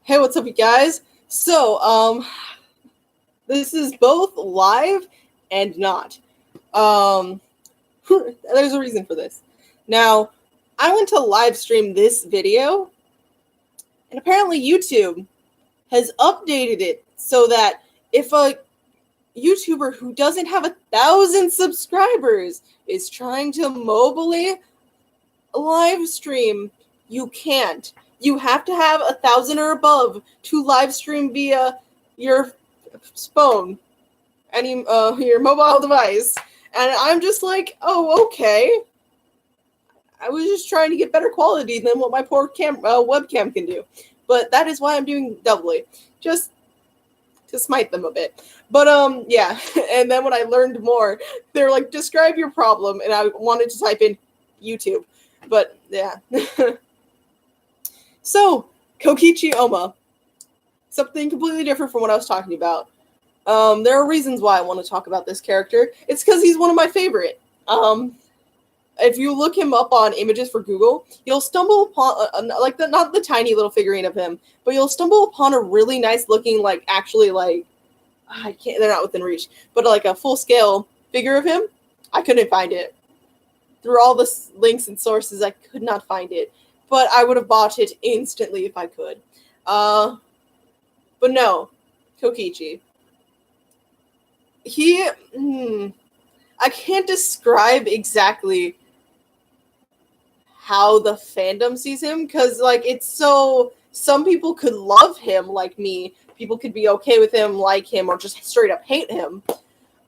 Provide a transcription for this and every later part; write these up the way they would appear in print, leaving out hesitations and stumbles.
Hey, what's up, you guys? This is both live and not. Um, there's a reason for this. Now, I went to live stream this video, and apparently YouTube has updated it so that if a YouTuber who doesn't have 1,000 subscribers is trying to mobily live stream, you can't. You have to have 1,000 or above to live stream via your phone, your mobile device. And I'm just like, oh, okay. I was just trying to get better quality than what my poor webcam can do. But that is why I'm doing doubly, just to smite them a bit. But yeah. And then when I learned more, they're like, describe your problem, and I wanted to type in YouTube. But yeah. So, Kokichi Ouma. Something completely different from what I was talking about. There are reasons why I want to talk about this character. It's because he's one of my favorite. If you look him up on images for Google, you'll stumble upon not the tiny little figurine of him, but you'll stumble upon a really nice looking, they're not within reach, but like a full scale figure of him. I couldn't find it. Through all the links and sources, I could not find it, but I would have bought it instantly if I could. But no, Kokichi. I can't describe exactly how the fandom sees him, because it's so, some people could love him like me, people could be okay with him, like him, or just straight up hate him.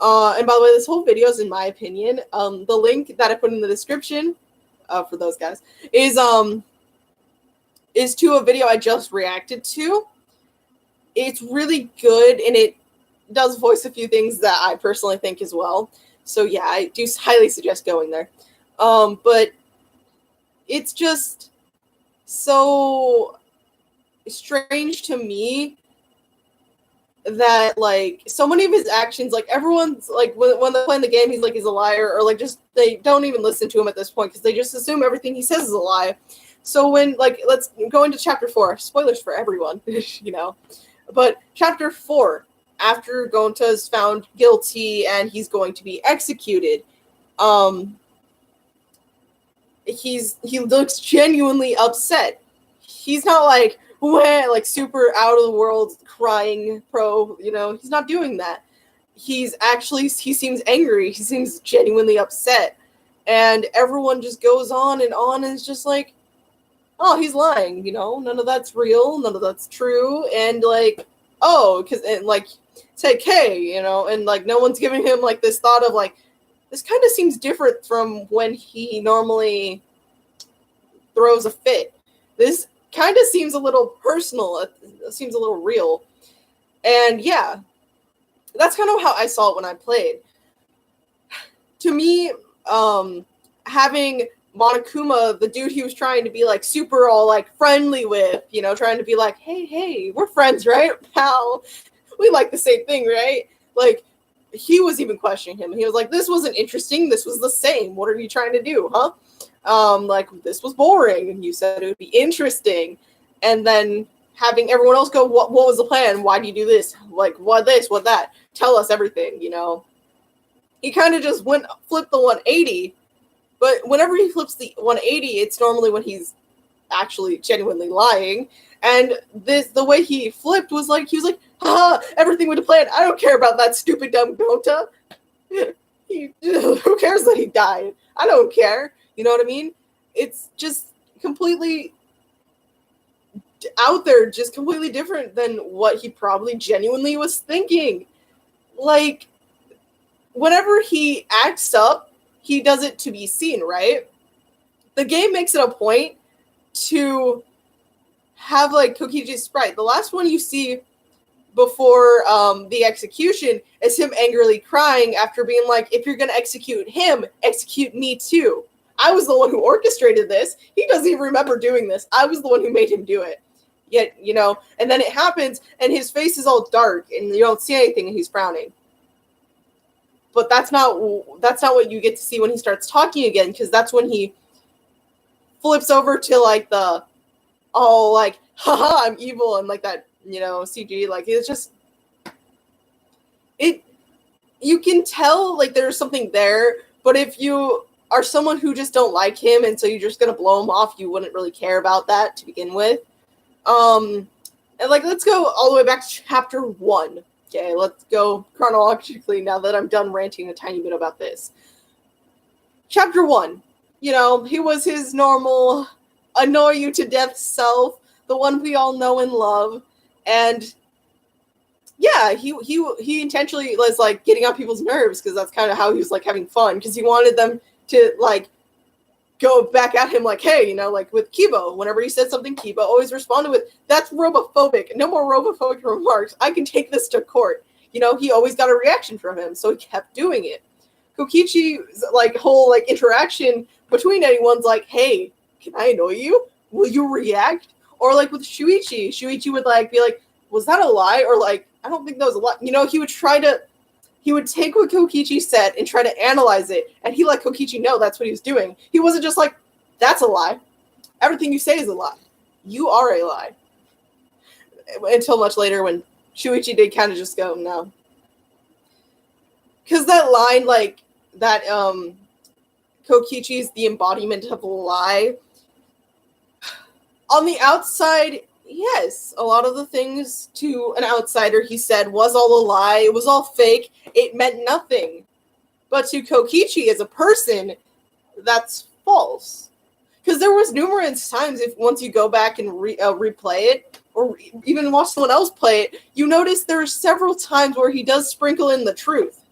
And by the way, this whole video is, in my opinion, the link that I put in the description for those guys is to a video I just reacted to. It's really good, and it does voice a few things that I personally think as well. So yeah, I do highly suggest going there. But it's just so strange to me that so many of his actions, everyone's when they're playing the game, he's a liar, or just they don't even listen to him at this point because they just assume everything he says is a lie. So when let's go into chapter 4. Spoilers for everyone, But chapter 4, after Gonta is found guilty and he's going to be executed, he looks genuinely upset. He's not super out of the world crying he's not doing that. He seems angry. He seems genuinely upset. And everyone just goes on and is just like, oh, he's lying, none of that's real, none of that's true. And take hey, and no one's giving him this thought of this kind of seems different from when he normally throws a fit. This kind of seems a little personal. It seems a little real. And yeah, that's kind of how I saw it when I played. To me, having Monokuma, the dude he was trying to be super all friendly with, trying to be hey, we're friends, right, pal? We like the same thing, right? He was even questioning him. He was like, this wasn't interesting. This was the same. What are you trying to do, huh? This was boring. And you said it would be interesting. And then having everyone else go, what was the plan? Why do you do this? What this, what that? Tell us everything, He kind of just flipped the 180. But whenever he flips the 180, it's normally when he's actually genuinely lying. And the way he flipped was he was like, haha, everything went to plan. I don't care about that stupid dumb Gonta. Who cares that he died? I don't care. You know what I mean? It's just completely out there, just completely different than what he probably genuinely was thinking. Whenever he acts up, he does it to be seen, right? The game makes it a point to have Kokichi's sprite. The last one you see before the execution is him angrily crying after being if you're going to execute him, execute me too. I was the one who orchestrated this. He doesn't even remember doing this. I was the one who made him do it. Yet, and then it happens and his face is all dark and you don't see anything and he's frowning. But that's not what you get to see when he starts talking again, because that's when he flips over to the all haha, I'm evil, and like that, CG, like it's just it. You can tell like there's something there, but if you are someone who just don't like him, and so you're just gonna blow him off, you wouldn't really care about that to begin with. And like let's go all the way back to chapter 1. Okay, let's go chronologically now that I'm done ranting a tiny bit about this. Chapter 1. He was his normal annoy you to death self, the one we all know and love, and yeah, he intentionally was like getting on people's nerves because that's kind of how he was like having fun, because he wanted them to like go back at him like, hey, like with Kibo, whenever he said something, Kibo always responded with, that's robophobic, no more robophobic remarks, I can take this to court. He always got a reaction from him, so he kept doing it. Kokichi's like whole like interaction between anyone's like, hey, can I annoy you? Will you react? Or like with Shuichi would like be like, was that a lie? Or like, I don't think that was a lie. He would take what Kokichi said and try to analyze it, and he let Kokichi know that's what he was doing. He wasn't just like, that's a lie. Everything you say is a lie. You are a lie. Until much later when Shuichi did kind of just go, no. Because that line, like, that Kokichi's the embodiment of a lie. On the outside, yes, a lot of the things to an outsider he said was all a lie. It was all fake. It meant nothing. But to Kokichi as a person, that's false. Because there was numerous times, if once you go back and replay it, or even watch someone else play it, you notice there are several times where he does sprinkle in the truth.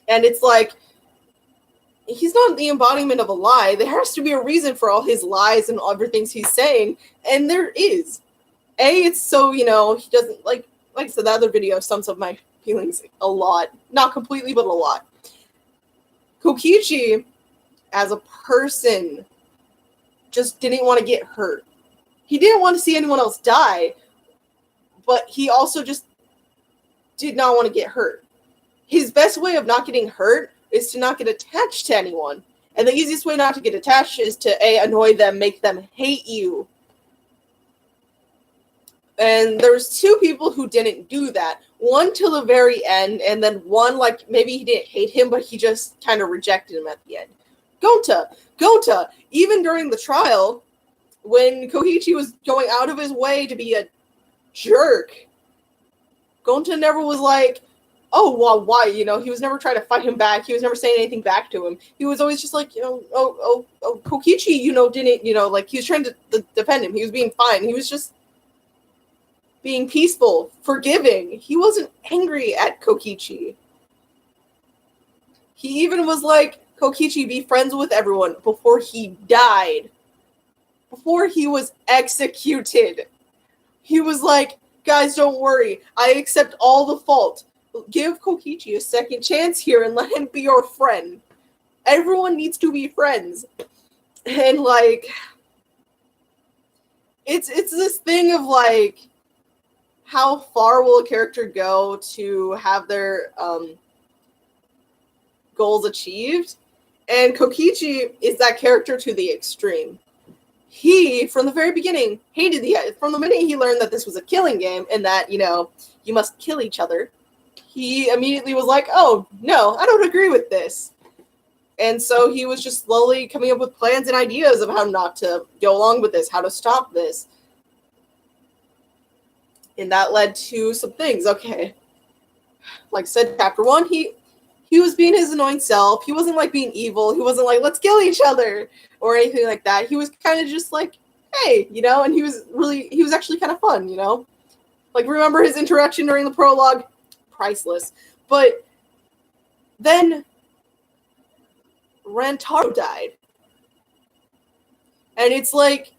And it's like, he's not the embodiment of a lie. There has to be a reason for all his lies and everything he's saying, and there is. It's so, he doesn't, like I said, the other video sums up my feelings a lot. Not completely, but a lot. Kokichi, as a person, just didn't want to get hurt. He didn't want to see anyone else die, but he also just did not want to get hurt. His best way of not getting hurt is to not get attached to anyone. And the easiest way not to get attached is to annoy them, make them hate you. And there's 2 people who didn't do that. One till the very end, and then one, like, maybe he didn't hate him, but he just kind of rejected him at the end. Gonta, even during the trial, when Kokichi was going out of his way to be a jerk, Gonta never was like, oh, well, why? He was never trying to fight him back. He was never saying anything back to him. He was always just like, Kokichi, didn't, like, he was trying to defend him. He was being fine. He was just being peaceful, forgiving. He wasn't angry at Kokichi. He even was like, Kokichi, be friends with everyone, before he died. Before he was executed. He was like, guys, don't worry. I accept all the fault. Give Kokichi a second chance here and let him be your friend. Everyone needs to be friends. And like, it's this thing of like, how far will a character go to have their goals achieved? And Kokichi is that character to the extreme. He, from the very beginning, from the minute he learned that this was a killing game and that, you must kill each other, he immediately was like, oh, no, I don't agree with this. And so he was just slowly coming up with plans and ideas of how not to go along with this, how to stop this. And that led to some things. Okay. Like I said, chapter 1, he was being his annoying self. He wasn't like being evil. He wasn't like, let's kill each other or anything like that. He was kind of just like, hey, and he was actually kind of fun, Like, remember his interaction during the prologue? Priceless. But then Rantaro died. And it's like,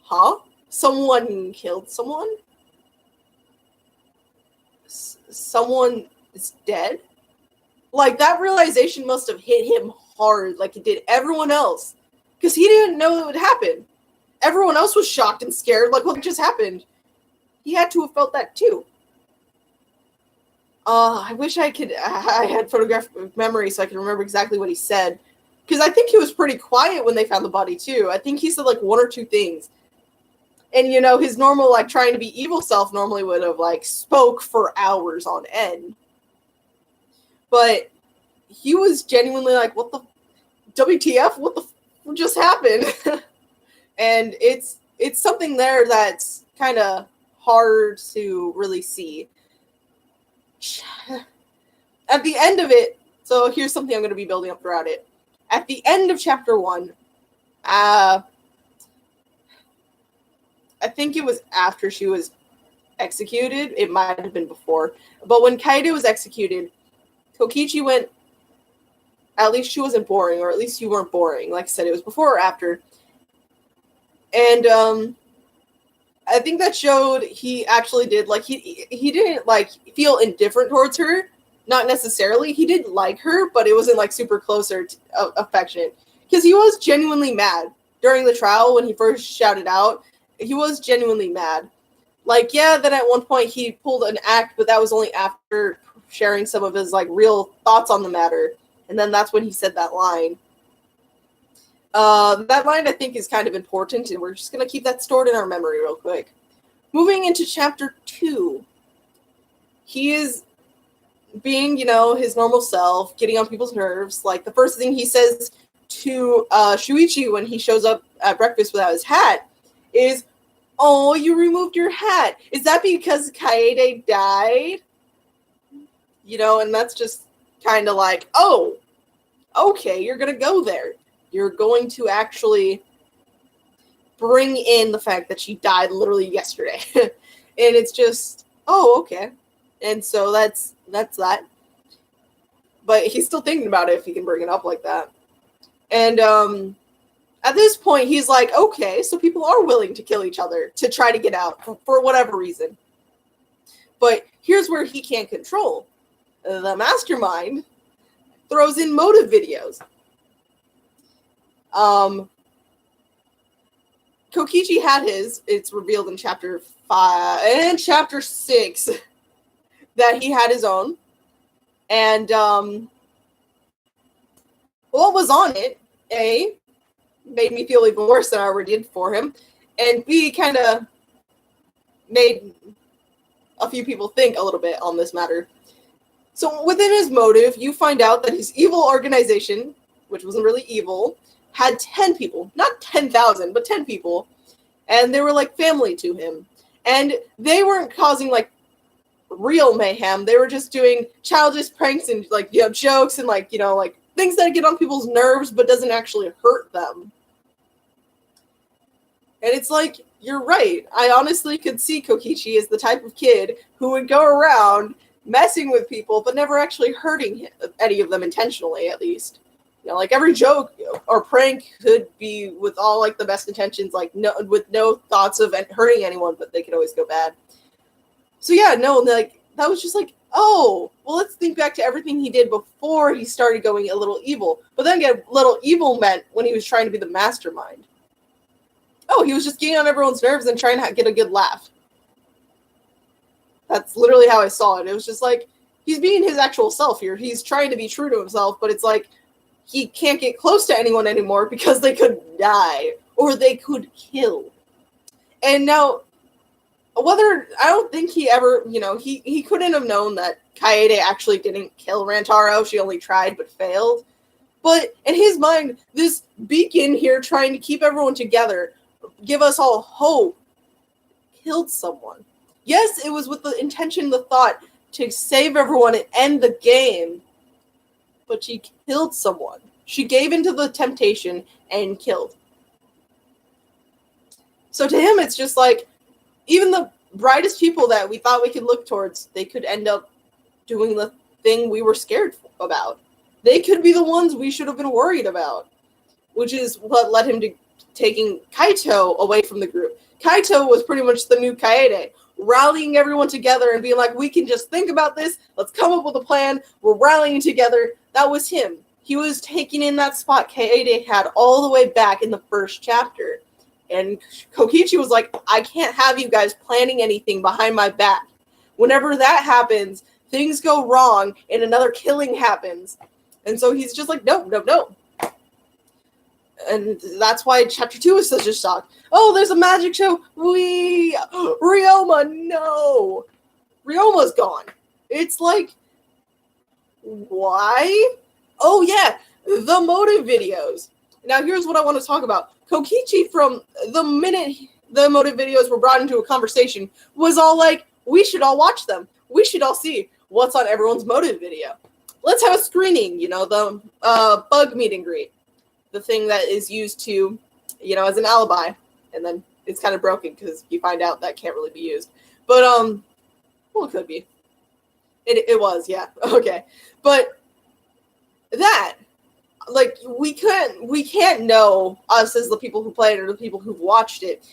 huh? Someone killed someone? Someone is dead? Like, that realization must have hit him hard, like it did everyone else. Because he didn't know it would happen. Everyone else was shocked and scared, like, what just happened? He had to have felt that too. I wish I had photographic memory so I could remember exactly what he said. Because I think he was pretty quiet when they found the body, too. I think he said, like, one or two things. And, you know, his normal, like, trying to be evil self normally would have, like, spoke for hours on end. But he was genuinely like, what the WTF? What the just happened? And it's something there that's kind of hard to really see. At the end of it, so here's something I'm going to be building up throughout it. At the end of chapter 1, I think it was after she was executed. It might have been before. But when Kaede was executed, Kokichi went, at least she wasn't boring, or at least you weren't boring. Like I said, it was before or after. And I think that showed he actually did, like, he didn't, like, feel indifferent towards her. Not necessarily. He did like her, but it wasn't, like, super close or affectionate. Because he was genuinely mad. During the trial, when he first shouted out, he was genuinely mad. Like, yeah, then at one point he pulled an act, but that was only after sharing some of his, like, real thoughts on the matter. And then that's when he said that line. That line, I think, is kind of important, and we're just going to keep that stored in our memory real quick. Moving into chapter 2, he is being, you know, his normal self, getting on people's nerves. Like, the first thing he says to Shuichi when he shows up at breakfast without his hat is, "Oh, you removed your hat. Is that because Kaede died?" You know, and that's just kind of like, oh, okay, you're going to go there. You're going to actually bring in the fact that she died literally yesterday. And it's just, oh, okay. And so that's that. But he's still thinking about it if he can bring it up like that. And at this point, he's like, okay, so people are willing to kill each other to try to get out for whatever reason. But here's where he can't control. The mastermind throws in motive videos. Kokichi had his. It's revealed in chapter 5 and chapter 6 that he had his own. And what was on it, A, made me feel even worse than I already did for him, and B, kind of made a few people think a little bit on this matter. So within his motive, you find out that his evil organization, which wasn't really evil, had 10 people. Not 10,000, but 10 people. And they were like family to him. And they weren't causing like real mayhem. They were just doing childish pranks and like, you know, jokes and like, you know, like things that get on people's nerves but doesn't actually hurt them. And it's like, you're right. I honestly could see Kokichi as the type of kid who would go around messing with people but never actually hurting any of them intentionally, at least. You know, like every joke or prank could be with all like the best intentions, like with no thoughts of hurting anyone, but they could always go bad. So yeah, no, like that was just like, oh, well, let's think back to everything he did before he started going a little evil. But then again, little evil meant when he was trying to be the mastermind. Oh, he was just getting on everyone's nerves and trying to get a good laugh. That's literally how I saw it. It was just like, he's being his actual self here. He's trying to be true to himself, but it's like, he can't get close to anyone anymore because they could die or they could kill. And now, whether, I don't think he ever, you know, he couldn't have known that Kaede actually didn't kill Rantaro. She only tried but failed. But in his mind, this beacon here trying to keep everyone together, give us all hope, killed someone. Yes, it was with the intention, the thought to save everyone and end the game. But she killed someone. She gave into the temptation and killed. So to him, it's just like, even the brightest people that we thought we could look towards, they could end up doing the thing we were scared about. They could be the ones we should have been worried about, which is what led him to taking Kaito away from the group. Kaito was pretty much the new Kaede, rallying everyone together and being like, we can just think about this. Let's come up with a plan. We're rallying together. That was him. He was taking in that spot Kaede had all the way back in the first chapter. And Kokichi was like, I can't have you guys planning anything behind my back. Whenever that happens, things go wrong and another killing happens. And so he's just like, no. and that's why Chapter 2 is such a shock. Oh, there's a magic show. Ryoma, no. Ryoma's gone. It's like, why? Oh, yeah, the motive videos. Now, here's what I want to talk about. Kokichi, from the minute the motive videos were brought into a conversation, was all like, we should all watch them. We should all see what's on everyone's motive video. Let's have a screening, the bug meet and greet. The thing that is used to, as an alibi. And then it's kind of broken because you find out that can't really be used. But, well, it could be. It was, yeah. Okay. But that, like, we can't know, us as the people who played it or the people who've watched it,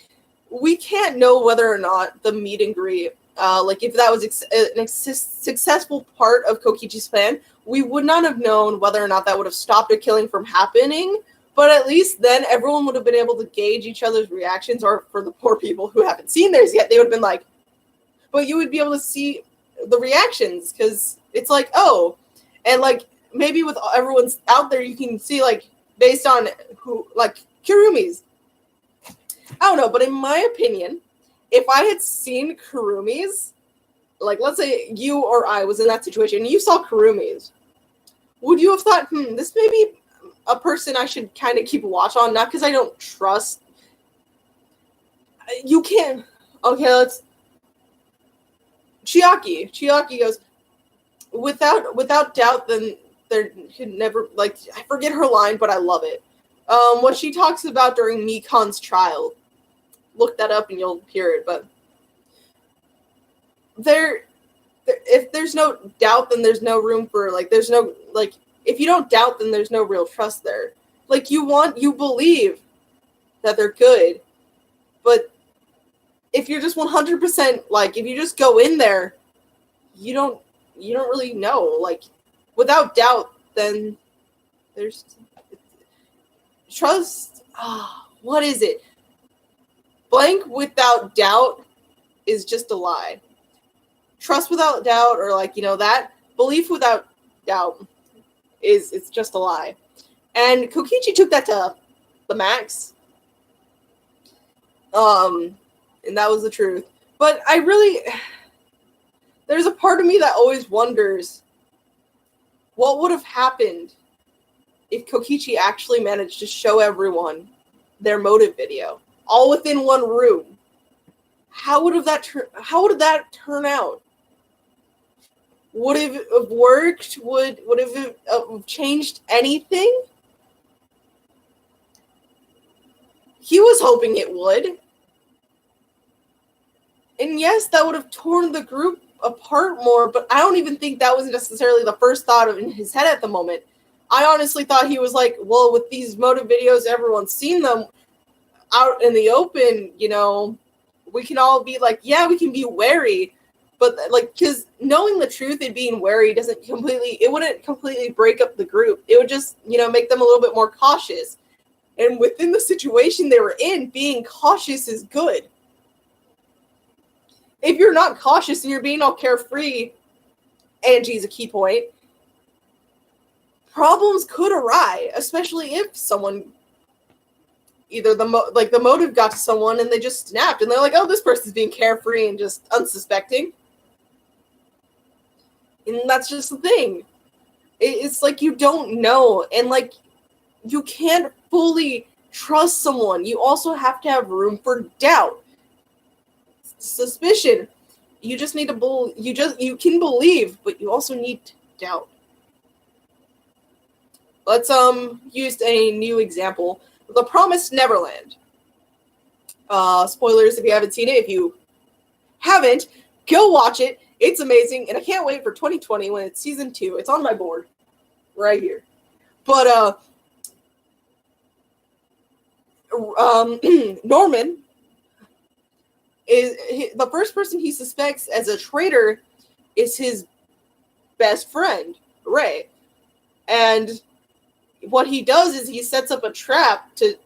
we can't know whether or not the meet and greet, like, if that was an successful part of Kokichi's plan, we would not have known whether or not that would have stopped a killing from happening, but at least then everyone would have been able to gauge each other's reactions, or for the poor people who haven't seen theirs yet, they would have been like, but you would be able to see the reactions, because it's like, oh, and, like, maybe with everyone's out there, you can see, like, based on who, like, Kurumi's. I don't know, but in my opinion, if I had seen Kurumi's, like, let's say you or I was in that situation, and you saw Kurumi's, would you have thought, this may be a person I should kind of keep a watch on? Not because I don't trust. You can't. Okay, let's. Chiaki goes, without doubt, then there could never, like, I forget her line, but I love it. What she talks about during Mikan's trial. Look that up and you'll hear it, but if there's no doubt, then there's no room for, like, there's no, like, if you don't doubt, then there's no real trust there. Like, you believe that they're good, but if you're just 100%, like, if you just go in there, you don't really know. Like, without doubt, then there's trust. What is it? Blank without doubt is just a lie. Trust without doubt, or, like, that belief without doubt it's just a lie. And Kokichi took that to the max. And that was the truth. But there's a part of me that always wonders what would have happened if Kokichi actually managed to show everyone their motive video, all within one room. How would that turn out? Would it have worked? Would it have changed anything? He was hoping it would. And yes, that would have torn the group apart more, but I don't even think that was necessarily the first thought in his head at the moment. I honestly thought he was like, well, with these motive videos, everyone's seen them out in the open, we can all be like, yeah, we can be wary, but, like, because knowing the truth and being wary wouldn't completely break up the group. It would just, make them a little bit more cautious. And within the situation they were in, being cautious is good. If you're not cautious and you're being all carefree, Angie's a key point, problems could arise, especially if someone, either the motive got to someone and they just snapped and they're like, oh, this person's being carefree and just unsuspecting. And that's just the thing. It's like you don't know, and, like, you can't fully trust someone. You also have to have room for doubt. Suspicion. You just need to you can believe, but you also need to doubt. Let's use a new example. The Promised Neverland. Spoilers if you haven't seen it. If you haven't, go watch it. It's amazing, and I can't wait for 2020 when it's season 2. It's on my board right here. But Norman is the first person he suspects as a traitor is his best friend, Ray. And what he does is he sets up a trap to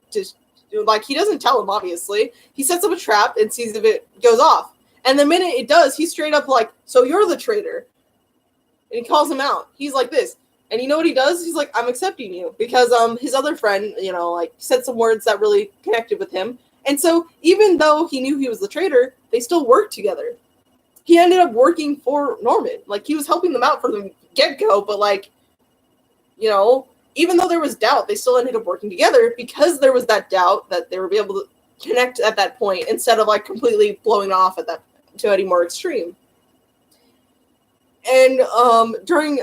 like, he doesn't tell him, obviously. He sets up a trap and sees if it goes off. And the minute it does, he's straight up like, so you're the traitor. And he calls him out. He's like this. And you know what he does? He's like, I'm accepting you. Because his other friend, like, said some words that really connected with him. And so even though he knew he was the traitor, they still worked together. He ended up working for Norman. Like, he was helping them out from the get-go, but, like, even though there was doubt, they still ended up working together because there was that doubt that they would be able to connect at that point instead of, like, completely blowing off at that to any more extreme. And during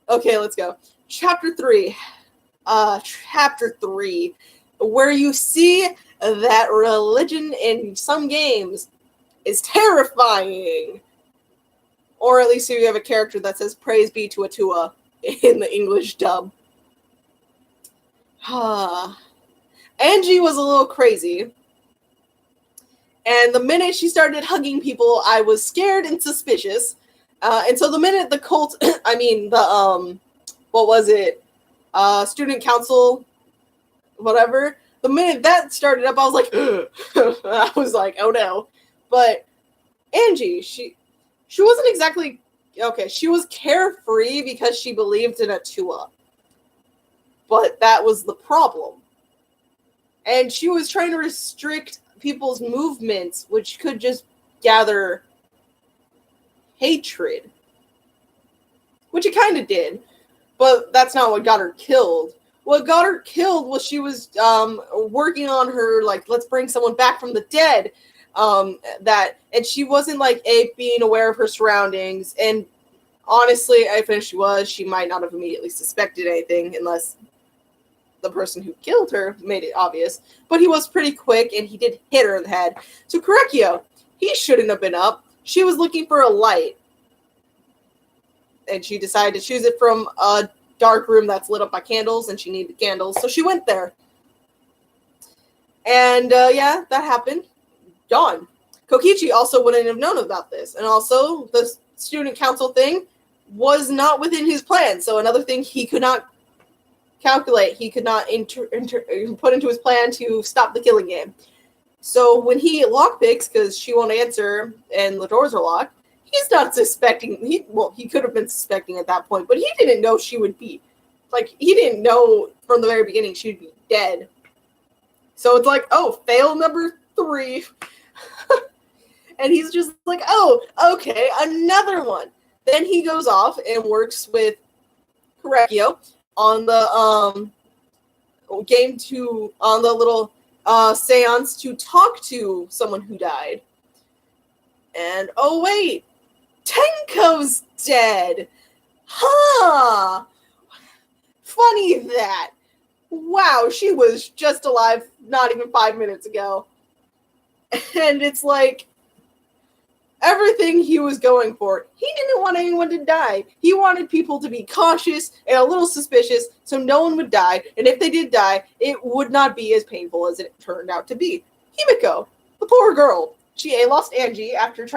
okay, let's go. Chapter 3, where you see that religion in some games is terrifying. Or at least if you have a character that says praise be to Atua in the English dub. Angie was a little crazy. And the minute she started hugging people, I was scared and suspicious. And so the minute the cult, what was it? Student council, whatever. The minute that started up, I was like, I was like, oh no. But Angie, she wasn't exactly, okay, she was carefree because she believed in Atua. But that was the problem. And she was trying to restrict people's movements, which could just gather hatred. Which it kind of did. But that's not what got her killed. What got her killed was she was working on her, like, let's bring someone back from the dead. And she wasn't, like, being aware of her surroundings. And honestly, if she was, she might not have immediately suspected anything unless the person who killed her made it obvious. But he was pretty quick, and he did hit her in the head. So Kokichi, he shouldn't have been up. She was looking for a light. And she decided to choose it from a dark room that's lit up by candles, and she needed candles, so she went there. And, yeah, that happened. Gone. Kokichi also wouldn't have known about this. And also, the student council thing was not within his plan. So another thing he could not calculate, he could not put into his plan to stop the killing game. So when he lockpicks, because she won't answer and the doors are locked, he's not suspecting. He could have been suspecting at that point, but he didn't know she would be. Like, he didn't know from the very beginning she'd be dead. So it's like, oh, fail number 3. And he's just like, oh, okay, another one. Then he goes off and works with Kokichi on the on the little seance to talk to someone who died. And oh wait, Tenko's dead. Huh. Funny that. Wow, she was just alive not even 5 minutes ago. And it's like, everything he was going for, he didn't want anyone to die. He wanted people to be cautious and a little suspicious so no one would die. And if they did die, it would not be as painful as it turned out to be. Himiko, the poor girl. She lost Angie after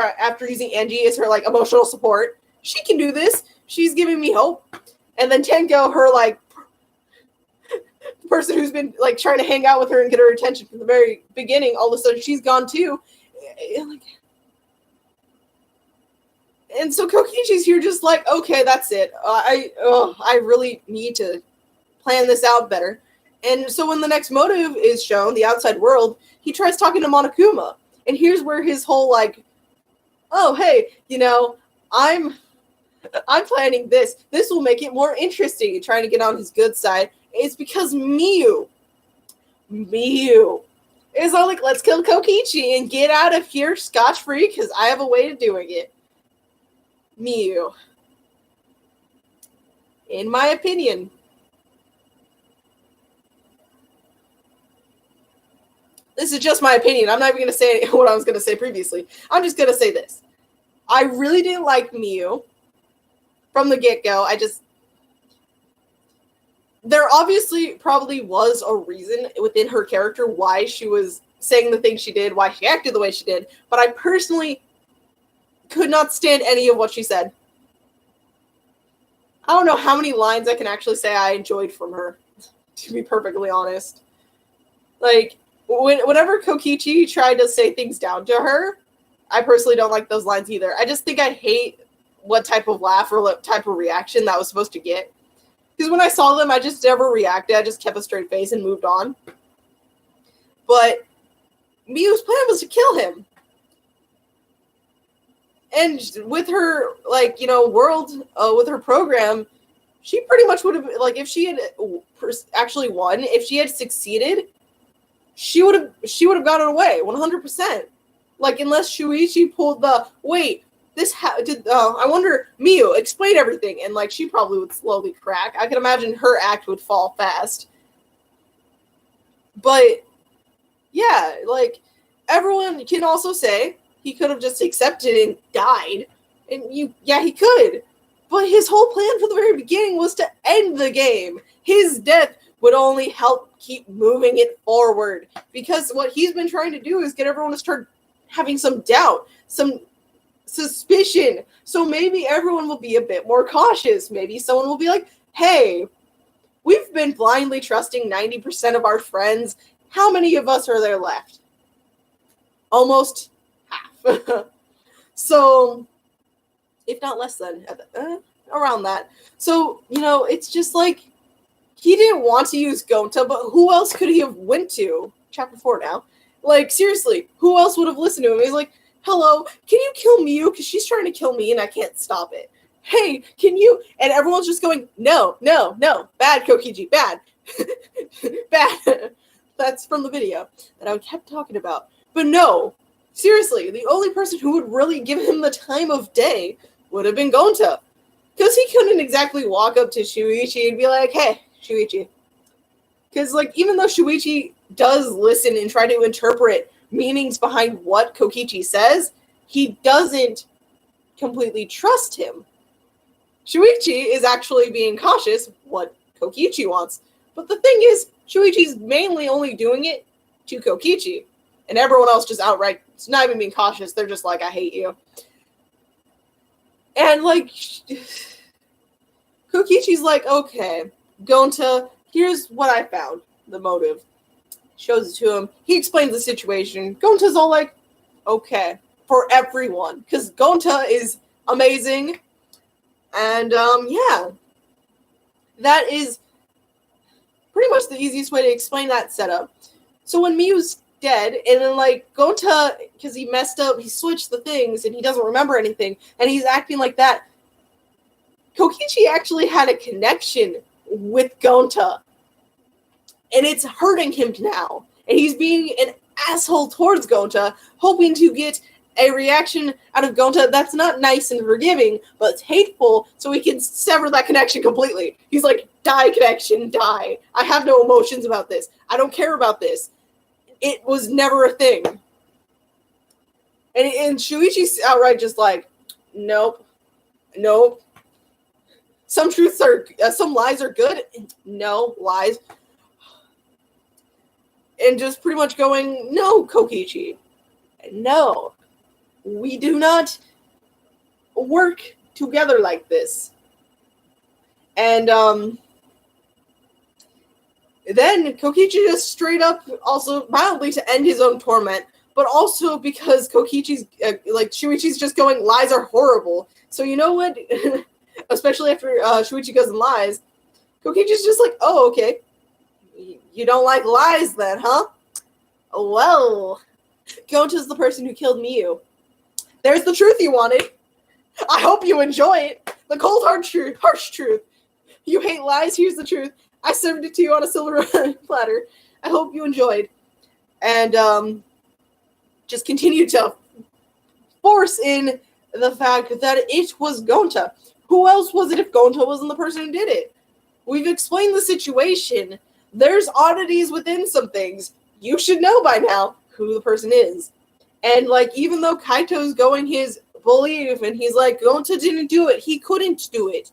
using Angie as her, like, emotional support. She can do this. She's giving me hope. And then Tenko, her, like, person who's been, like, trying to hang out with her and get her attention from the very beginning, all of a sudden she's gone too. And so Kokichi's here just like, okay, that's it. I really need to plan this out better. And so when the next motive is shown, the outside world, he tries talking to Monokuma. And here's where his whole, like, oh, hey, I'm planning this. This will make it more interesting. And trying to get on his good side. It's because Miyu is all like, let's kill Kokichi and get out of here scotch-free because I have a way of doing it. Miyu. In my opinion, this is just my opinion. I'm not even going to say what I was going to say previously. I'm just going to say this. I really didn't like Miyu from the get-go. There obviously probably was a reason within her character why she was saying the things she did, why she acted the way she did, but I personally could not stand any of what she said. I don't know how many lines I can actually say I enjoyed from her, to be perfectly honest. Like, whenever Kokichi tried to say things down to her, I personally don't like those lines either. I just think I hate what type of laugh or what type of reaction that was supposed to get. Because when I saw them, I just never reacted. I just kept a straight face and moved on. But Miyu's plan was to kill him. And with her, like, world, with her program, she pretty much would have, like, if she had actually won, if she had succeeded, she would have gotten away 100%. Like, unless Shuichi pulled the, wait, I wonder, Miyu, explain everything. And, like, she probably would slowly crack. I can imagine her act would fall fast. But, yeah, like, everyone can also say he could have just accepted and died. And he could. But his whole plan from the very beginning was to end the game. His death would only help keep moving it forward. Because what he's been trying to do is get everyone to start having some doubt, some suspicion. So maybe everyone will be a bit more cautious. Maybe someone will be like, hey, we've been blindly trusting 90% of our friends. How many of us are there left? Almost half. So, if not less than, around that. So, it's just like, he didn't want to use Gonta, but who else could he have went to? Chapter 4 now. Like, seriously, who else would have listened to him? He's like, hello, can you kill Miyu? Because she's trying to kill me and I can't stop it. Hey, can you? And everyone's just going, no. Bad, Kokichi, bad. Bad. That's from the video that I kept talking about. But no, seriously, the only person who would really give him the time of day would have been Gonta. Because he couldn't exactly walk up to Shuichi and be like, hey, Shuichi. Because, like, even though Shuichi does listen and try to interpret meanings behind what Kokichi says, he doesn't completely trust him. Shuichi is actually being cautious what Kokichi wants. But the thing is, Shuichi's mainly only doing it to Kokichi. And everyone else just outright, it's not even being cautious. They're just like, I hate you. And, like, Kokichi's like, okay, Gonta, here's what I found, the motive. Shows it to him. He explains the situation. Gonta's all like, okay, for everyone. Because Gonta is amazing. And, yeah. That is pretty much the easiest way to explain that setup. So when Miyu's dead, and then, like, Gonta, because he messed up, he switched the things, and he doesn't remember anything, and he's acting like that, Kokichi actually had a connection with Gonta. And it's hurting him now. And he's being an asshole towards Gonta, hoping to get a reaction out of Gonta that's not nice and forgiving, but it's hateful, so he can sever that connection completely. He's like, die, connection, die. I have no emotions about this. I don't care about this. It was never a thing. And Shuichi's outright just like, nope. Some truths are, some lies are good. No, lies. And just pretty much going, no, Kokichi. No. We do not work together like this. And then Kokichi just straight up, also mildly to end his own torment, but also because Kokichi's, Shuichi's just going, lies are horrible. So you know what? Especially after Shuichi goes and lies, Kokichi's just like, oh, okay. You don't like lies then, huh? Well, Gonta's the person who killed Miyu. There's the truth you wanted. I hope you enjoy it. The cold, harsh truth. You hate lies, here's the truth. I served it to you on a silver platter. I hope you enjoyed. And just continue to force in the fact that it was Gonta. Who else was it if Gonta wasn't the person who did it? We've explained the situation. There's oddities within some things. You should know by now who the person is. And, like, even though Kaito's going his belief and he's like, Gonta didn't do it, he couldn't do it.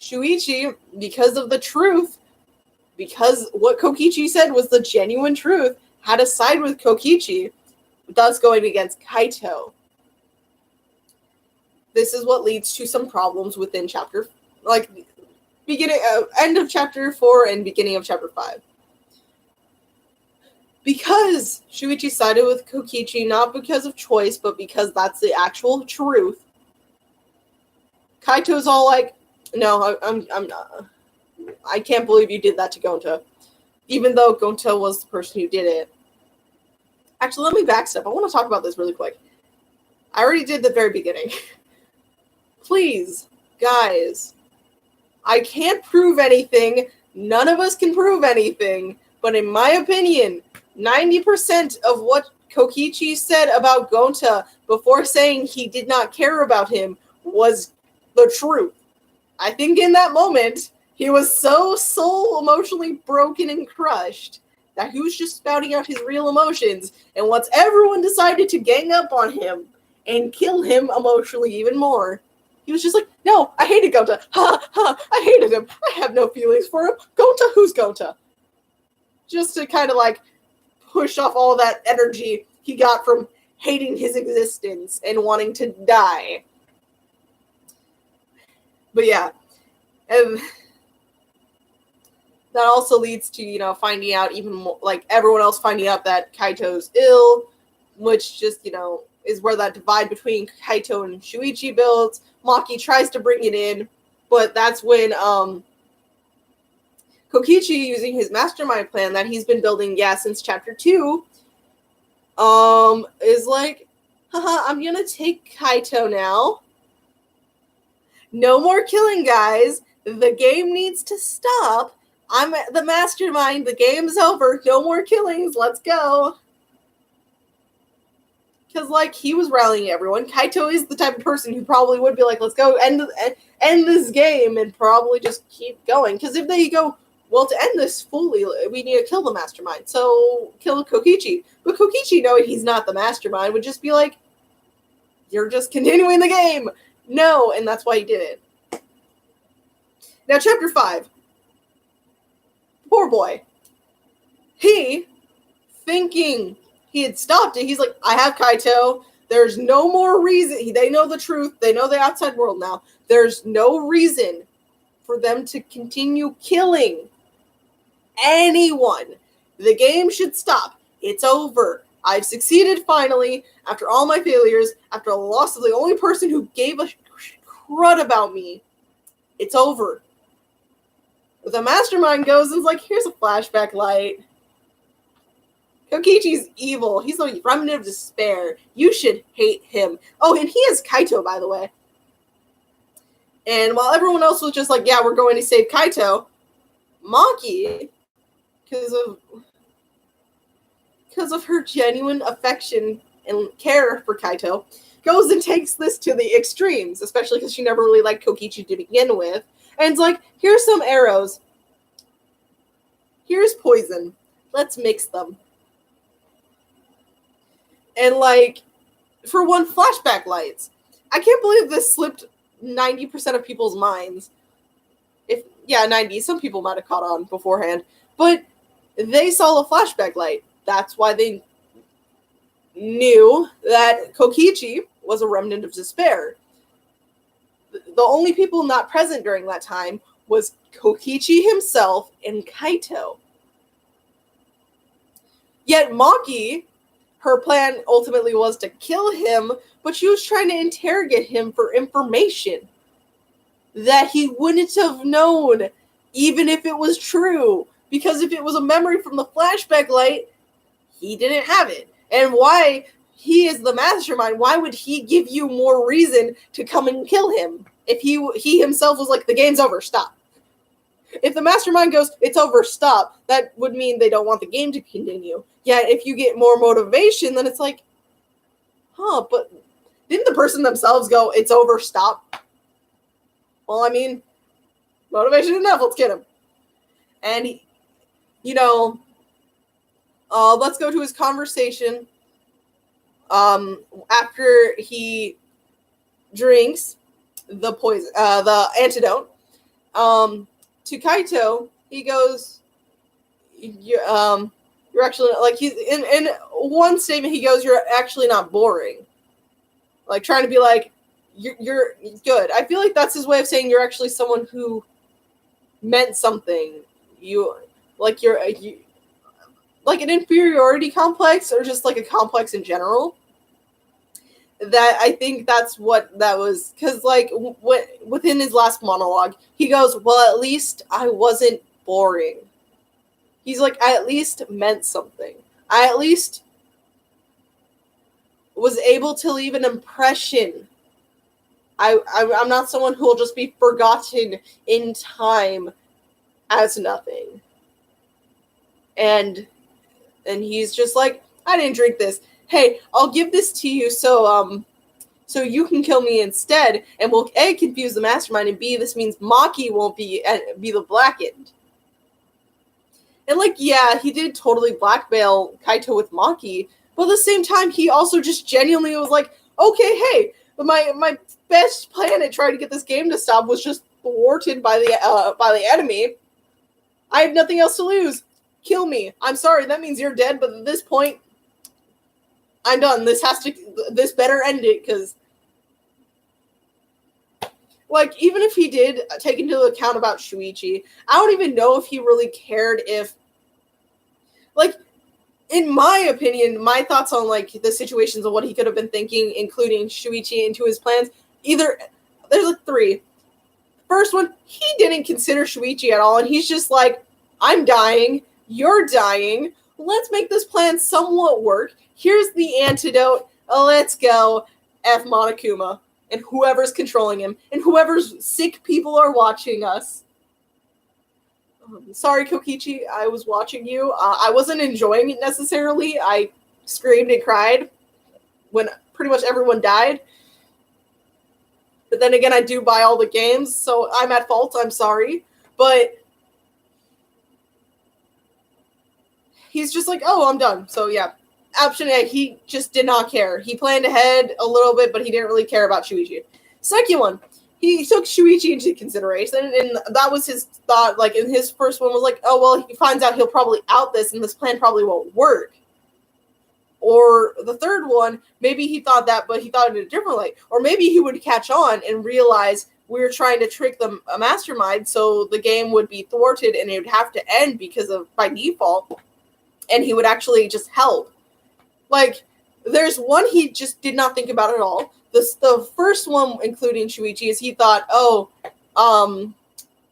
Shuichi, because of the truth, because what Kokichi said was the genuine truth, had to side with Kokichi, thus going against Kaito. This is what leads to some problems within chapter, like, end of chapter 4 and beginning of chapter 5. Because Shuichi sided with Kokichi, not because of choice, but because that's the actual truth, Kaito's all like, no, I'm not. I can't believe you did that to Gonta. Even though Gonta was the person who did it. Actually, let me backstep. I want to talk about this really quick. I already did the very beginning. Please, guys, I can't prove anything. None of us can prove anything. But in my opinion, 90% of what Kokichi said about Gonta before saying he did not care about him was the truth. I think in that moment, he was so soul emotionally broken and crushed that he was just spouting out his real emotions. And once everyone decided to gang up on him and kill him emotionally even more, he was just like, no, I hated Gonta. Ha, ha, I hated him. I have no feelings for him. Gonta, who's Gonta? Just to kind of like push off all that energy he got from hating his existence and wanting to die. But yeah, and that also leads to, finding out even more, like everyone else finding out that Kaito's ill, which just, is where that divide between Kaito and Shuichi builds. Maki tries to bring it in, but that's when Kokichi, using his mastermind plan that he's been building, since chapter 2, is like, haha, I'm gonna take Kaito now. No more killing, guys. The game needs to stop. I'm the mastermind. The game's over. No more killings. Let's go. Because, he was rallying everyone. Kaito is the type of person who probably would be like, let's go end this game and probably just keep going. Because if they go, well, to end this fully, we need to kill the mastermind. So, kill Kokichi. But Kokichi, knowing he's not the mastermind, would just be like, you're just continuing the game. No, and that's why he did it. Now, chapter 5. Poor boy. He, thinking he had stopped it, he's like, I have Kaito. There's no more reason. They know the truth. They know the outside world now. There's no reason for them to continue killing anyone. The game should stop. It's over. I've succeeded finally, after all my failures, after a loss of the only person who gave a crud about me. It's over. But the mastermind goes and is like, here's a flashback light. Kokichi's evil. He's the remnant of despair. You should hate him. Oh, and he has Kaito, by the way. And while everyone else was just like, yeah, we're going to save Kaito, Maki, because of her genuine affection and care for Kaito, goes and takes this to the extremes, especially because she never really liked Kokichi to begin with. And it's like, here's some arrows. Here's poison. Let's mix them. And, for one, flashback lights. I can't believe this slipped 90% of people's minds. 90. Some people might have caught on beforehand. But they saw a flashback light. That's why they knew that Kokichi was a remnant of despair. The only people not present during that time was Kokichi himself and Kaito. Yet Maki, her plan ultimately was to kill him, but she was trying to interrogate him for information that he wouldn't have known, even if it was true. Because if it was a memory from the flashback light, he didn't have it. And why he is the mastermind, why would he give you more reason to come and kill him? If he himself was like, the game's over, stop. If the mastermind goes, it's over, stop, that would mean they don't want the game to continue. Yet if you get more motivation, then it's like, but didn't the person themselves go, it's over, stop? Well, I mean, motivation enough, let's get him. And, let's go to his conversation after he drinks the poison, the antidote. To Kaito, he goes, you're actually, he's in one statement, he goes, you're actually not boring. Trying to be like, you're good. I feel like that's his way of saying you're actually someone who meant something. You're like an inferiority complex, or just like a complex in general. that I think that's what that was, because like within his last monologue, he goes, "Well, at least I wasn't boring." He's like, "I at least meant something. I at least was able to leave an impression. I'm not someone who will just be forgotten in time as nothing." And he's just like, "I didn't drink this. Hey, I'll give this to you so you can kill me instead, and we'll A, confuse the mastermind, and B, this means Maki won't be the blackened." And like, yeah, he did totally blackmail Kaito with Maki, but at the same time, he also just genuinely was like, "Okay, hey, but my best plan at trying to get this game to stop was just thwarted by the enemy. I have nothing else to lose. Kill me. I'm sorry, that means you're dead, but at this point, I'm done. This better end it, because like, even if he did take into account about Shuichi, I don't even know if he really cared if, like, in my opinion, my thoughts on like the situations of what he could have been thinking, including Shuichi into his plans, either there's like three. First one, he didn't consider Shuichi at all, and he's just like, "I'm dying, you're dying, let's make this plan somewhat work. Here's the antidote. Let's go. F Monokuma and whoever's controlling him and whoever's sick people are watching us." Sorry, Kokichi, I was watching you. I wasn't enjoying it necessarily. I screamed and cried when pretty much everyone died. But then again, I do buy all the games, so I'm at fault. I'm sorry. But he's just like, "Oh, I'm done." So yeah, option A, he just did not care. He planned ahead a little bit, but he didn't really care about Shuichi. Second one, he took Shuichi into consideration, and that was his thought. Like, in his first one was like, "Oh, well, he finds out he'll probably out this, and this plan probably won't work." Or the third one, maybe he thought that, but he thought it a different way. Or maybe he would catch on and realize we're trying to trick the mastermind, so the game would be thwarted and it would have to end because of by default, and he would actually just help. Like, there's one he just did not think about at all. The first one, including Shuichi, is he thought, "Oh,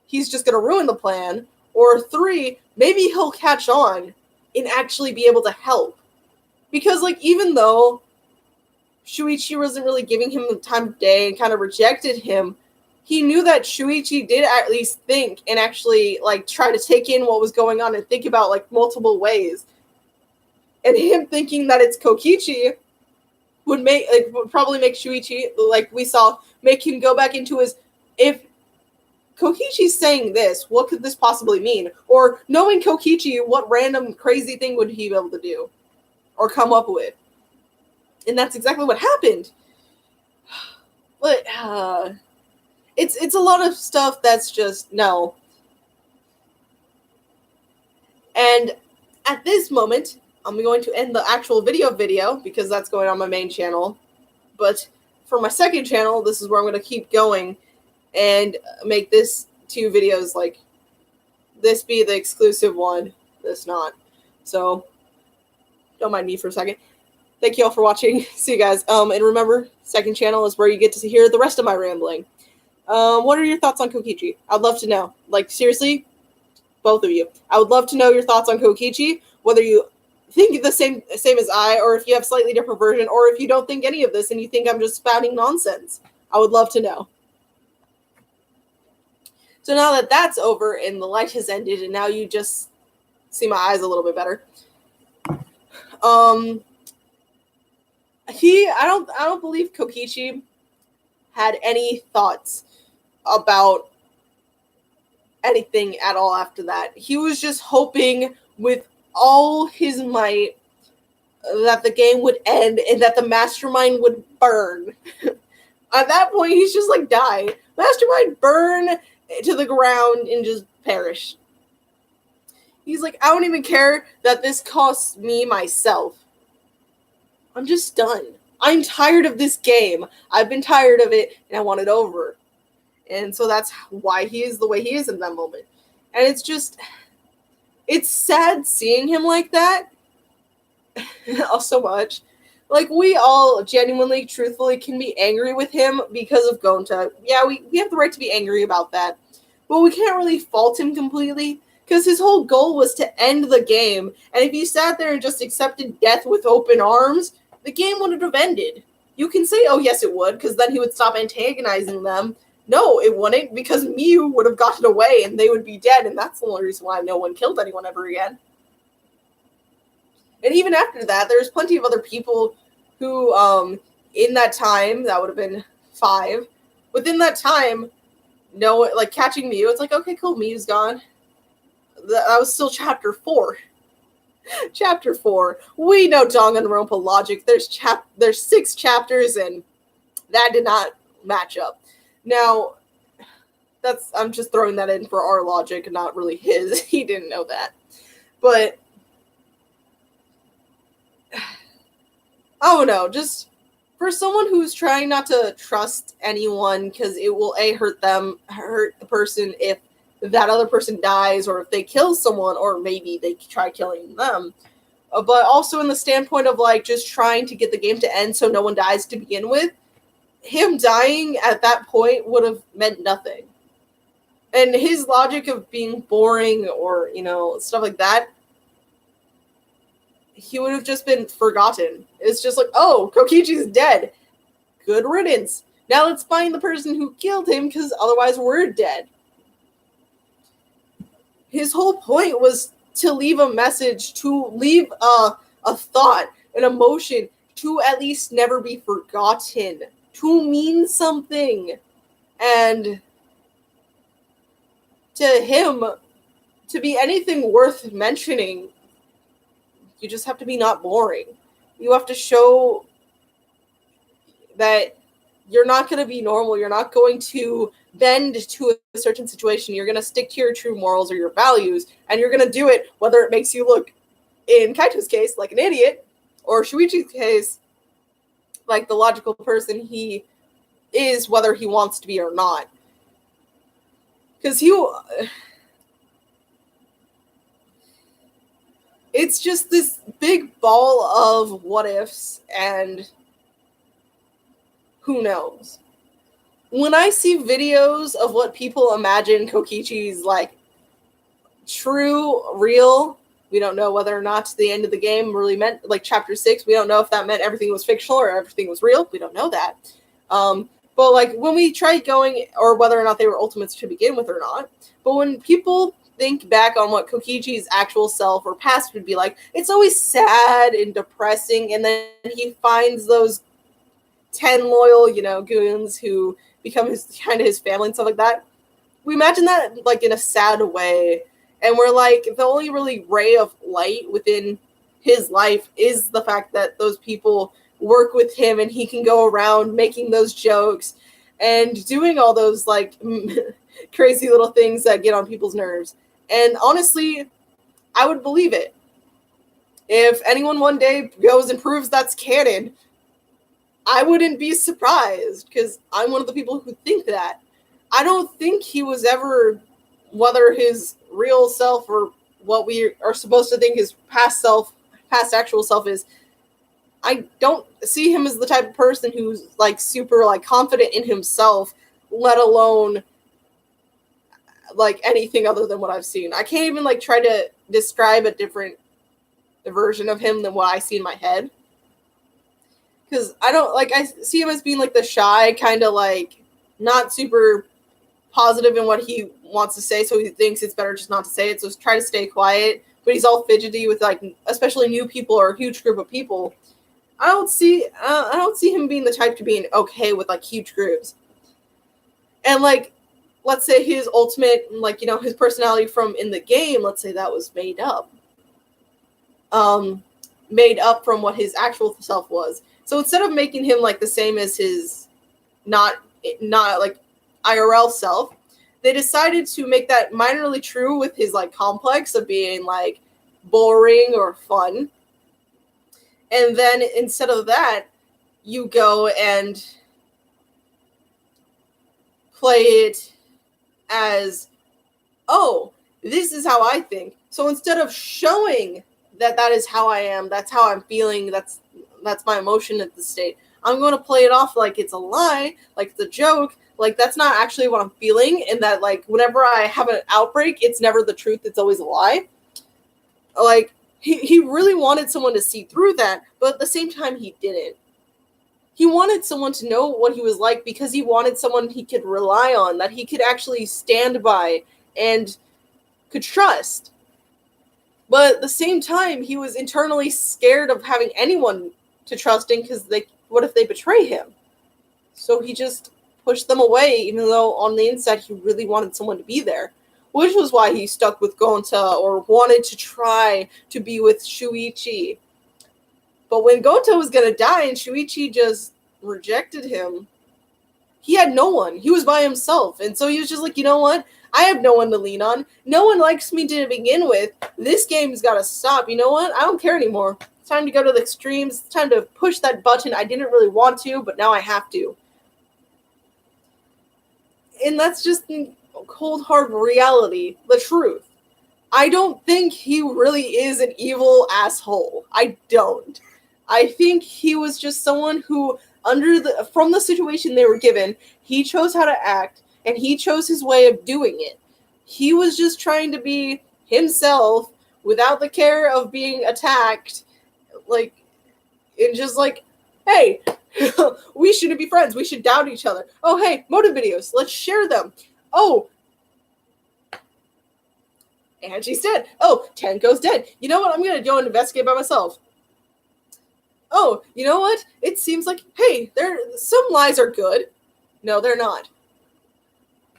he's just gonna ruin the plan." Or three, maybe he'll catch on and actually be able to help. Because, like, even though Shuichi wasn't really giving him the time of day and kind of rejected him, he knew that Shuichi did at least think and actually, like, try to take in what was going on and think about, like, multiple ways. And him thinking that it's Kokichi would probably make Shuichi, like we saw, make him go back into his, if Kokichi's saying this, what could this possibly mean? Or knowing Kokichi, what random crazy thing would he be able to do or come up with? And that's exactly what happened. But it's a lot of stuff that's just no. And at this moment, I'm going to end the actual video because that's going on my main channel. But for my second channel, this is where I'm going to keep going and make this 2 videos, like, this be the exclusive one, this not. So, don't mind me for a second. Thank you all for watching. See you guys. And remember, second channel is where you get to hear the rest of my rambling. What are your thoughts on Kokichi? I'd love to know. Like, seriously, both of you. I would love to know your thoughts on Kokichi, whether you think the same as I, or if you have slightly different version, or if you don't think any of this and you think I'm just spouting nonsense. I would love to know. So now that that's over and the light has ended and now you just see my eyes a little bit better. I don't believe Kokichi had any thoughts about anything at all after that. He was just hoping with all his might that the game would end and that the mastermind would burn. At that point, he's just like, die. Mastermind, burn to the ground and just perish. He's like, I don't even care that this costs me myself. I'm just done. I'm tired of this game. I've been tired of it and I want it over. And so that's why he is the way he is in that moment. And it's just, it's sad seeing him like that. So much. Like, we all genuinely, truthfully can be angry with him because of Gonta. Yeah, we have the right to be angry about that. But we can't really fault him completely, because his whole goal was to end the game. And if he sat there and just accepted death with open arms, the game wouldn't have ended. You can say, oh, yes, it would, because then he would stop antagonizing them. No, it wouldn't, because Mew would have gotten away and they would be dead, and that's the only reason why no one killed anyone ever again. And even after that, there's plenty of other people who, in that time, that would have been 5, within that time, like, catching Mew, it's like, okay, cool, Mew's gone. That was still chapter 4. Chapter 4. We know Danganronpa logic. There's 6 chapters, and that did not match up. Now, I'm just throwing that in for our logic, not really his. He didn't know that. But I don't know, just for someone who's trying not to trust anyone because it will hurt the person if that other person dies, or if they kill someone, or maybe they try killing them. But also in the standpoint of, like, just trying to get the game to end so no one dies to begin with, him dying at that point would have meant nothing. And his logic of being boring or, stuff like that, he would have just been forgotten. It's just like, oh, Kokichi's dead. Good riddance. Now let's find the person who killed him, because otherwise we're dead. His whole point was to leave a message, to leave a thought, an emotion, to at least never be forgotten, to mean something. And to him, to be anything worth mentioning, you just have to be not boring. You have to show that you're not going to be normal. You're not going to bend to a certain situation. You're going to stick to your true morals or your values, and you're going to do it whether it makes you look, in Kaito's case, like an idiot, or Shuichi's case, like the logical person he is, whether he wants to be or not. Because it's just this big ball of what ifs, and who knows. When I see videos of what people imagine Kokichi's, like, true, real, we don't know whether or not the end of the game really meant, like, chapter 6, we don't know if that meant everything was fictional or everything was real. We don't know that. But, like, when we try going, or whether or not they were ultimates to begin with or not, but when people think back on what Kokichi's actual self or past would be like, it's always sad and depressing, and then he finds those 10 loyal, goons who become his family and stuff like that. We imagine that, like, in a sad way, and we're like, the only really ray of light within his life is the fact that those people work with him, and he can go around making those jokes and doing all those, like, crazy little things that get on people's nerves. And honestly, I would believe it. If anyone one day goes and proves that's canon, I wouldn't be surprised, because I'm one of the people who think that. I don't think he was ever, whether his real self or what we are supposed to think his past actual self is, I don't see him as the type of person who's, like, super, like, confident in himself, let alone, like, anything other than what I've seen. I can't even, like, try to describe a different version of him than what I see in my head. Because I see him as being, like, the shy, kind of, like, not super positive in what he wants to say, so he thinks it's better just not to say it, so try to stay quiet, but he's all fidgety with, like, especially new people or a huge group of people. I don't see him being the type to be okay with, like, huge groups. And, like, let's say his ultimate, like, his personality from in the game, let's say that was made up. Made up from what his actual self was. So instead of making him, like, the same as his not like IRL self, they decided to make that minorly true with his, like, complex of being, like, boring or fun. And then instead of that, you go and play it as, oh, this is how I think. So instead of showing that is how I am, that's how I'm feeling, that's that's my emotion at this state. I'm going to play it off like it's a lie, like it's a joke, like that's not actually what I'm feeling, and that like whenever I have an outbreak, it's never the truth, it's always a lie. Like he really wanted someone to see through that, but at the same time he didn't. He wanted someone to know what he was like because he wanted someone he could rely on, that he could actually stand by and could trust. But at the same time, he was internally scared of having anyone to trust in because what if they betray him? So he just pushed them away, even though on the inside he really wanted someone to be there. Which was why he stuck with Gonta or wanted to try to be with Shuichi. But when Gonta was going to die and Shuichi just rejected him, he had no one. He was by himself. And so he was just like, you know what? I have no one to lean on. No one likes me to begin with. This game's got to stop. You know what? I don't care anymore. It's time to go to the extremes. It's time to push that button I didn't really want to, but now I have to. And that's just cold, hard reality. The truth. I don't think he really is an evil asshole. I don't. I think he was just someone who, from the situation they were given, he chose how to act, and he chose his way of doing it. He was just trying to be himself without the care of being attacked, and just hey, we shouldn't be friends. We should doubt each other. Oh, hey, motive videos. Let's share them. Oh, and she's dead. Oh, Tenko's dead. You know what? I'm going to go and investigate by myself. Oh, you know what? It seems like, hey, some lies are good. No, they're not.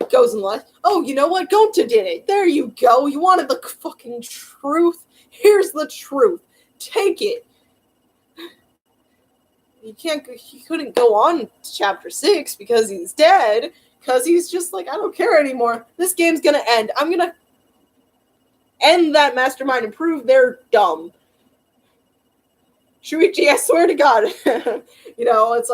Goes and lies. Oh, you know what? Gonta did it. There you go. You wanted the fucking truth. Here's the truth. Take it. He couldn't go on to chapter 6 because he's dead. Because he's just like, I don't care anymore. This game's going to end. I'm going to end that mastermind and prove they're dumb. Shuichi, I swear to God. It's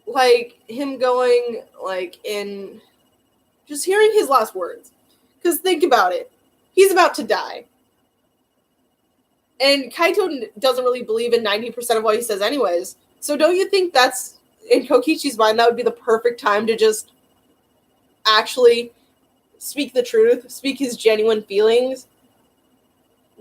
like, him going, in just hearing his last words. Because think about it. He's about to die. And Kaito doesn't really believe in 90% of what he says anyways. So don't you think that's, in Kokichi's mind, that would be the perfect time to just actually speak the truth, speak his genuine feelings?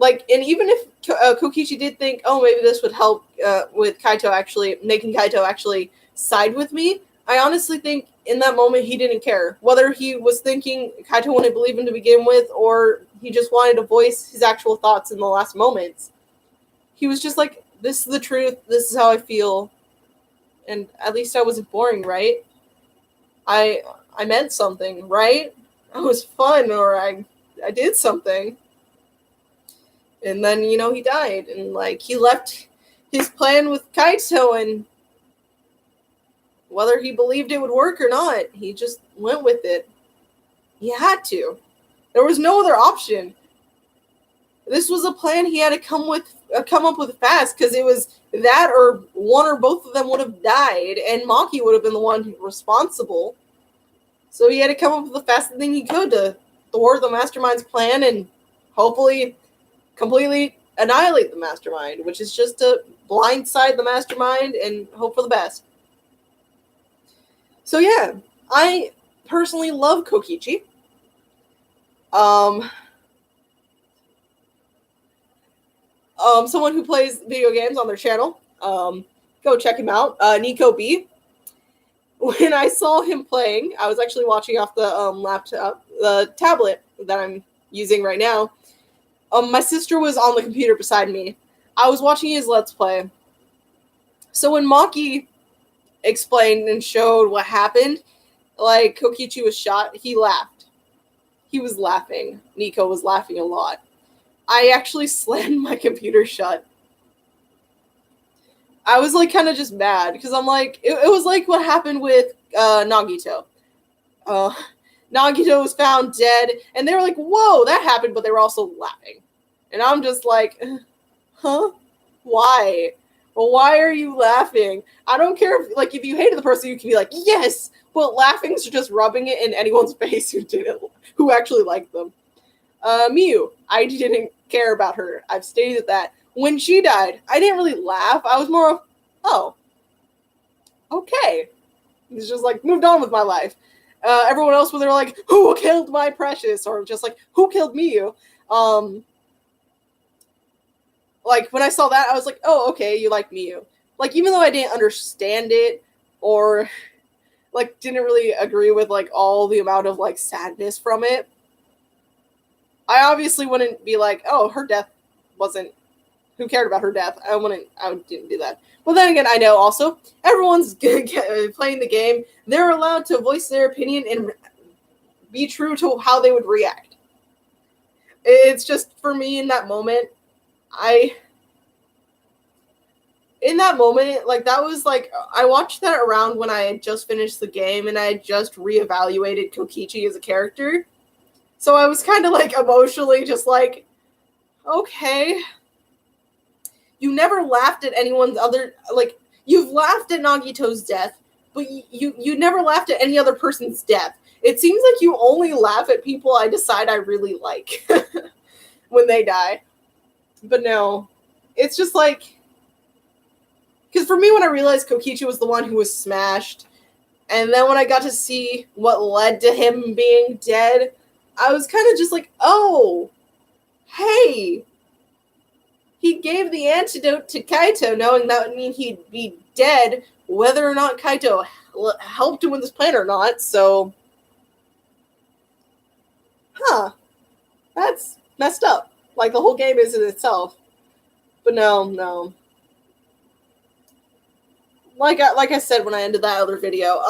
And even if Kokichi did think, oh, maybe this would help with Kaito making Kaito actually side with me, I honestly think in that moment he didn't care. Whether he was thinking Kaito wouldn't believe him to begin with, or he just wanted to voice his actual thoughts in the last moments. He was just like, this is the truth, this is how I feel, and at least I wasn't boring, right? I meant something, right? I was fun, or I did something. And then, he died, and he left his plan with Kaito, and whether he believed it would work or not, he just went with it. He had to. There was no other option. This was a plan he had to come up with fast, because it was that or one or both of them would have died, and Maki would have been the one responsible. So he had to come up with the fastest thing he could to thwart the mastermind's plan and hopefully completely annihilate the mastermind, which is just to blindside the mastermind and hope for the best. So yeah, I personally love Kokichi. Someone who plays video games on their channel, go check him out, Nico B. When I saw him playing, I was actually watching off the tablet that I'm using right now. My sister was on the computer beside me. I was watching his Let's Play. So when Maki explained and showed what happened, Kokichi was shot, he laughed. He was laughing. Nico was laughing a lot. I actually slammed my computer shut. I was kind of just mad because I'm it was like what happened with Nagito. Nagito was found dead, and they were like, "Whoa, that happened," but they were also laughing, and I'm just like, "Huh? Why? Well, why are you laughing? I don't care if you hated the person, you can be like, yes, but laughing's just rubbing it in anyone's face who actually liked them." Miyu, I didn't care about her. I've stated that. When she died, I didn't really laugh. I was more of, oh, okay. It's just like, moved on with my life. Everyone else, when they're like, who killed my precious? Or just like, who killed Miyu? Like, when I saw that, I was like, oh, okay, you like Miyu. Like, even though I didn't understand it, or, like, didn't really agree with, like, all the amount of, like, sadness from it, I obviously wouldn't be like, oh, her death wasn't, who cared about her death? I didn't do that. But then again, I know also, everyone's playing the game, they're allowed to voice their opinion and be true to how they would react. It's just, for me, in that moment, like, that was, like, I watched that around when I had just finished the game, and I had just reevaluated Kokichi as a character. So I was kind of, like, emotionally just like, okay. You never laughed at anyone's other, like, you've laughed at Nagito's death, but you never laughed at any other person's death. It seems like you only laugh at people I decide I really like when they die. But no, it's just like, because for me, when I realized Kokichi was the one who was smashed, and then when I got to see what led to him being dead, I was kind of just like, oh, hey, he gave the antidote to Kaito, knowing that would mean he'd be dead, whether or not Kaito helped him with his plan or not, so, that's messed up. Like, the whole game is in itself. But no. Like I said when I ended that other video,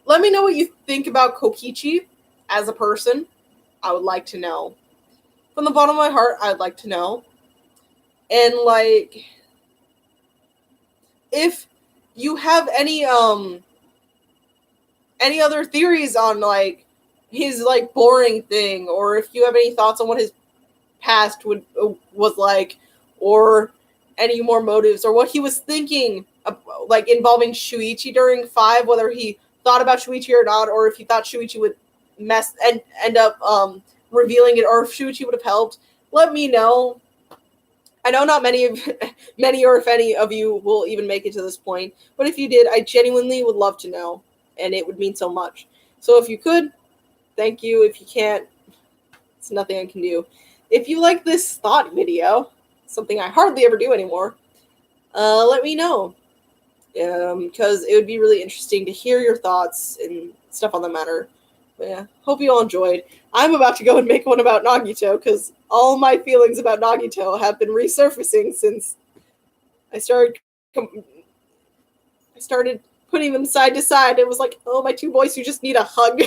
let me know what you think about Kokichi as a person. I would like to know. From the bottom of my heart, I'd like to know. And, like, if you have any other theories on, like, his, like, boring thing, or if you have any thoughts on what his past was like, or any more motives, or what he was thinking, like, involving Shuichi during 5, whether he thought about Shuichi or not, or if he thought Shuichi would end up revealing it, or if Shuichi would have helped, let me know. I know not many or if any of you will even make it to this point, but if you did, I genuinely would love to know, and it would mean so much. So if you could, thank you. If you can't, it's nothing I can do. If you like this thought video, something I hardly ever do anymore, let me know, because it would be really interesting to hear your thoughts and stuff on the matter. But yeah, hope you all enjoyed. I'm about to go and make one about Nagito, because all my feelings about Nagito have been resurfacing since I started putting them side to side. It was like, oh, my two boys who just need a hug.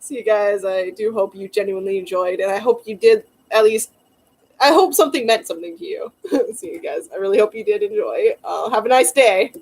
See you guys. I do hope you genuinely enjoyed, and I hope you did at least. I hope something meant something to you. See you guys. I really hope you did enjoy. Have a nice day.